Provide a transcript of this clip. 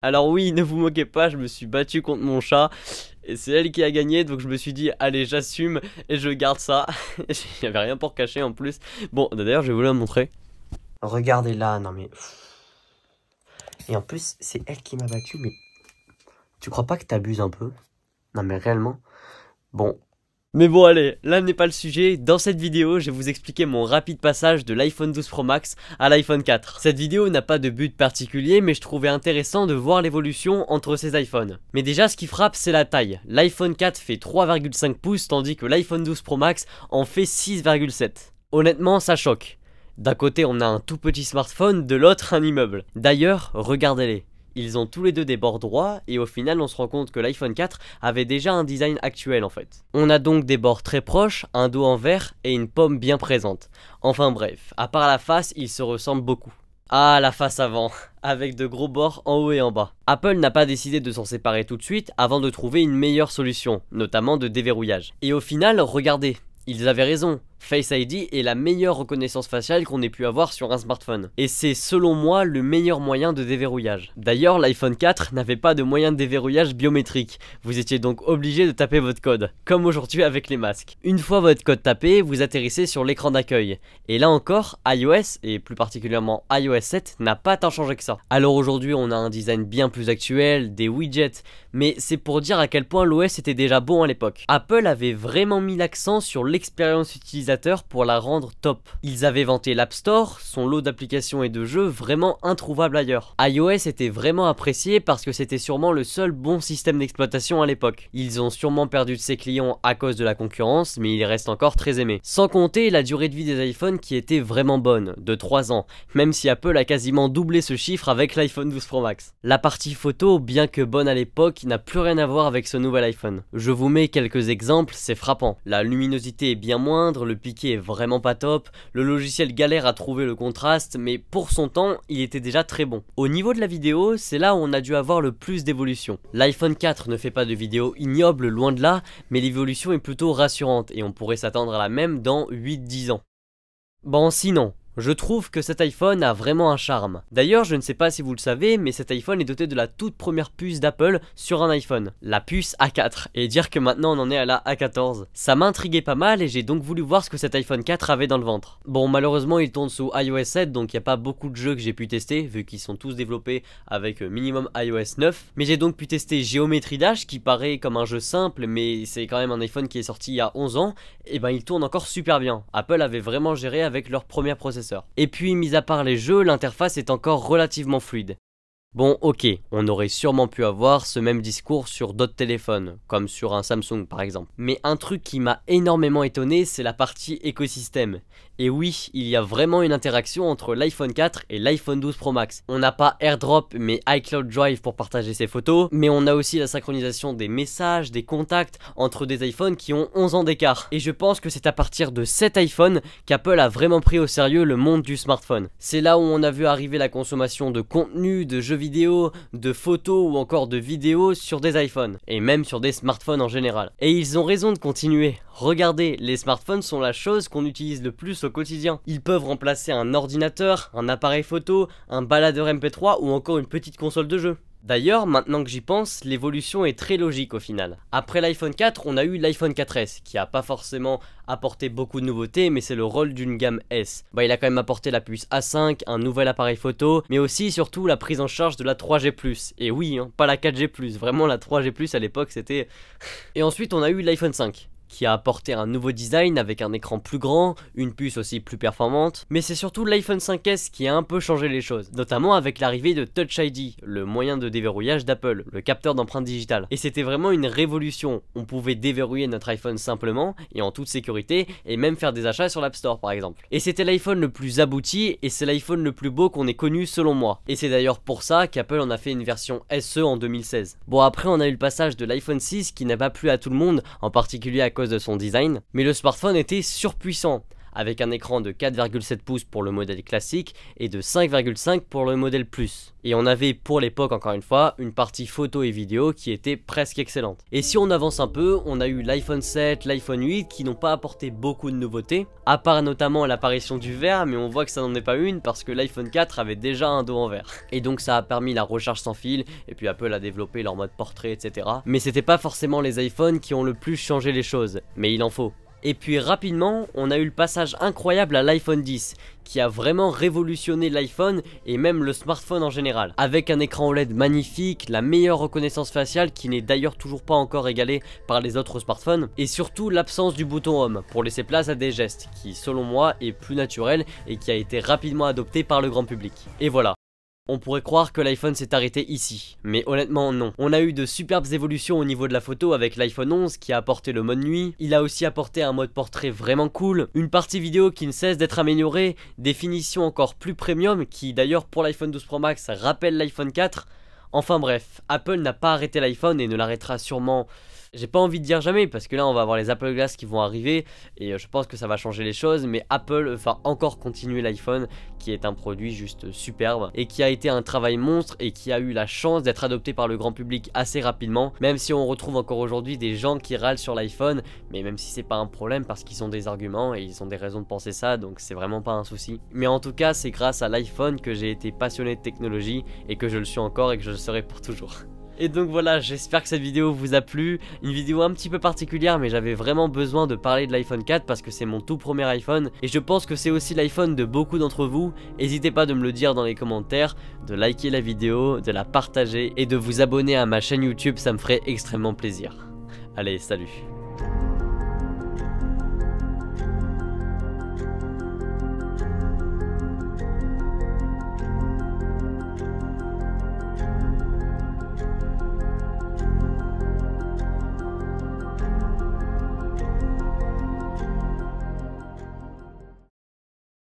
Alors oui, ne vous moquez pas, je me suis battu contre mon chat et c'est elle qui a gagné, donc je me suis dit allez j'assume et je garde ça. Il n'y avait rien pour cacher en plus. Bon d'ailleurs je vais vous la montrer. Regardez là, non mais... Et en plus c'est elle qui m'a battu, mais... Tu crois pas que t'abuses un peu? Non mais réellement? Bon. Mais bon allez, là n'est pas le sujet, dans cette vidéo je vais vous expliquer mon rapide passage de l'iPhone 12 Pro Max à l'iPhone 4. Cette vidéo n'a pas de but particulier mais je trouvais intéressant de voir l'évolution entre ces iPhones. Mais déjà ce qui frappe c'est la taille, l'iPhone 4 fait 3,5 pouces tandis que l'iPhone 12 Pro Max en fait 6,7. Honnêtement ça choque. D'un côté on a un tout petit smartphone, de l'autre un immeuble. D'ailleurs, regardez-les. Ils ont tous les deux des bords droits et au final on se rend compte que l'iPhone 4 avait déjà un design actuel en fait. On a donc des bords très proches, un dos en verre et une pomme bien présente. Enfin bref, à part la face, ils se ressemblent beaucoup. Ah, la face avant, avec de gros bords en haut et en bas. Apple n'a pas décidé de s'en séparer tout de suite avant de trouver une meilleure solution, notamment de déverrouillage. Et au final, regardez, ils avaient raison. Face ID est la meilleure reconnaissance faciale qu'on ait pu avoir sur un smartphone. Et c'est selon moi le meilleur moyen de déverrouillage. D'ailleurs l'iPhone 4 n'avait pas de moyen de déverrouillage biométrique. Vous étiez donc obligé de taper votre code, comme aujourd'hui avec les masques. Une fois votre code tapé, vous atterrissez sur l'écran d'accueil. Et là encore, iOS, et plus particulièrement iOS 7, n'a pas tant changé que ça. Alors aujourd'hui on a un design bien plus actuel, des widgets, mais c'est pour dire à quel point l'OS était déjà bon à l'époque. Apple avait vraiment mis l'accent sur l'expérience utilisateur pour la rendre top. Ils avaient vanté l'App Store, son lot d'applications et de jeux vraiment introuvable ailleurs. iOS était vraiment apprécié parce que c'était sûrement le seul bon système d'exploitation à l'époque. Ils ont sûrement perdu de ses clients à cause de la concurrence, mais il reste encore très aimé. Sans compter la durée de vie des iPhones qui était vraiment bonne, de 3 ans, même si Apple a quasiment doublé ce chiffre avec l'iPhone 12 Pro Max. La partie photo, bien que bonne à l'époque, n'a plus rien à voir avec ce nouvel iPhone. Je vous mets quelques exemples, c'est frappant. La luminosité est bien moindre, le piqué est vraiment pas top, le logiciel galère à trouver le contraste, mais pour son temps, il était déjà très bon. Au niveau de la vidéo, c'est là où on a dû avoir le plus d'évolution. L'iPhone 4 ne fait pas de vidéo ignoble, loin de là, mais l'évolution est plutôt rassurante et on pourrait s'attendre à la même dans 8-10 ans. Bon, sinon, je trouve que cet iPhone a vraiment un charme. D'ailleurs, je ne sais pas si vous le savez, mais cet iPhone est doté de la toute première puce d'Apple sur un iPhone, la puce A4, et dire que maintenant on en est à la A14. Ça m'intriguait pas mal et j'ai donc voulu voir ce que cet iPhone 4 avait dans le ventre. Bon, malheureusement il tourne sous iOS 7, donc il n'y a pas beaucoup de jeux que j'ai pu tester, vu qu'ils sont tous développés avec minimum iOS 9. Mais j'ai donc pu tester Geometry Dash, qui paraît comme un jeu simple, mais c'est quand même un iPhone qui est sorti il y a 11 ans, et ben il tourne encore super bien. Apple avait vraiment géré avec leur premier processeur. Et puis, mis à part les jeux, l'interface est encore relativement fluide. Bon, ok, on aurait sûrement pu avoir ce même discours sur d'autres téléphones, comme sur un Samsung par exemple. Mais un truc qui m'a énormément étonné, c'est la partie écosystème. Et oui, il y a vraiment une interaction entre l'iPhone 4 et l'iPhone 12 Pro Max. On n'a pas AirDrop mais iCloud Drive pour partager ses photos, mais on a aussi la synchronisation des messages, des contacts entre des iPhones qui ont 11 ans d'écart. Et je pense que c'est à partir de cet iPhone qu'Apple a vraiment pris au sérieux le monde du smartphone. C'est là où on a vu arriver la consommation de contenu, de jeux vidéo, de photos ou encore de vidéos sur des iPhones, et même sur des smartphones en général. Et ils ont raison de continuer. Regardez, les smartphones sont la chose qu'on utilise le plus au quotidien. Ils peuvent remplacer un ordinateur, un appareil photo, un baladeur MP3 ou encore une petite console de jeu. D'ailleurs, maintenant que j'y pense, l'évolution est très logique au final. Après l'iPhone 4, on a eu l'iPhone 4S, qui a pas forcément apporté beaucoup de nouveautés, mais c'est le rôle d'une gamme S. Bah, il a quand même apporté la puce A5, un nouvel appareil photo, mais aussi et surtout la prise en charge de la 3G+. Et oui, hein, pas la 4G+, vraiment la 3G+, à l'époque c'était... Et ensuite on a eu l'iPhone 5. Qui a apporté un nouveau design avec un écran plus grand, une puce aussi plus performante, mais c'est surtout l'iPhone 5S qui a un peu changé les choses, notamment avec l'arrivée de Touch ID, le moyen de déverrouillage d'Apple, le capteur d'empreinte digitale. Et c'était vraiment une révolution, on pouvait déverrouiller notre iPhone simplement et en toute sécurité, et même faire des achats sur l'App Store par exemple. Et c'était l'iPhone le plus abouti, et c'est l'iPhone le plus beau qu'on ait connu selon moi. Et c'est d'ailleurs pour ça qu'Apple en a fait une version SE en 2016. Bon, après on a eu le passage de l'iPhone 6 qui n'a pas plu à tout le monde, en particulier à cause de son design, mais le smartphone était surpuissant. avec un écran de 4,7 pouces pour le modèle classique et de 5,5 pour le modèle Plus. Et on avait pour l'époque encore une fois une partie photo et vidéo qui était presque excellente. Et si on avance un peu, on a eu l'iPhone 7, l'iPhone 8 qui n'ont pas apporté beaucoup de nouveautés, à part notamment l'apparition du verre, mais on voit que ça n'en est pas une parce que l'iPhone 4 avait déjà un dos en verre. Et donc ça a permis la recharge sans fil, et puis Apple a développé leur mode portrait, etc. Mais c'était pas forcément les iPhones qui ont le plus changé les choses, mais il en faut. Et puis rapidement, on a eu le passage incroyable à l'iPhone 10, qui a vraiment révolutionné l'iPhone et même le smartphone en général. Avec un écran OLED magnifique, la meilleure reconnaissance faciale qui n'est d'ailleurs toujours pas encore égalée par les autres smartphones, et surtout l'absence du bouton Home pour laisser place à des gestes, qui selon moi est plus naturel et qui a été rapidement adopté par le grand public. Et voilà. On pourrait croire que l'iPhone s'est arrêté ici, mais honnêtement non. On a eu de superbes évolutions au niveau de la photo avec l'iPhone 11 qui a apporté le mode nuit, il a aussi apporté un mode portrait vraiment cool, une partie vidéo qui ne cesse d'être améliorée, des finitions encore plus premium qui d'ailleurs pour l'iPhone 12 Pro Max rappelle l'iPhone 4. Enfin bref, Apple n'a pas arrêté l'iPhone et ne l'arrêtera sûrement... J'ai pas envie de dire jamais parce que là on va avoir les Apple Glass qui vont arriver et je pense que ça va changer les choses, mais Apple va encore continuer l'iPhone qui est un produit juste superbe et qui a été un travail monstre et qui a eu la chance d'être adopté par le grand public assez rapidement, même si on retrouve encore aujourd'hui des gens qui râlent sur l'iPhone, mais même si c'est pas un problème parce qu'ils ont des arguments et ils ont des raisons de penser ça, donc c'est vraiment pas un souci. Mais en tout cas c'est grâce à l'iPhone que j'ai été passionné de technologie et que je le suis encore et que je le serai pour toujours. Et donc voilà, j'espère que cette vidéo vous a plu, une vidéo un petit peu particulière mais j'avais vraiment besoin de parler de l'iPhone 4 parce que c'est mon tout premier iPhone et je pense que c'est aussi l'iPhone de beaucoup d'entre vous. N'hésitez pas de me le dire dans les commentaires, de liker la vidéo, de la partager et de vous abonner à ma chaîne YouTube, ça me ferait extrêmement plaisir. Allez, salut!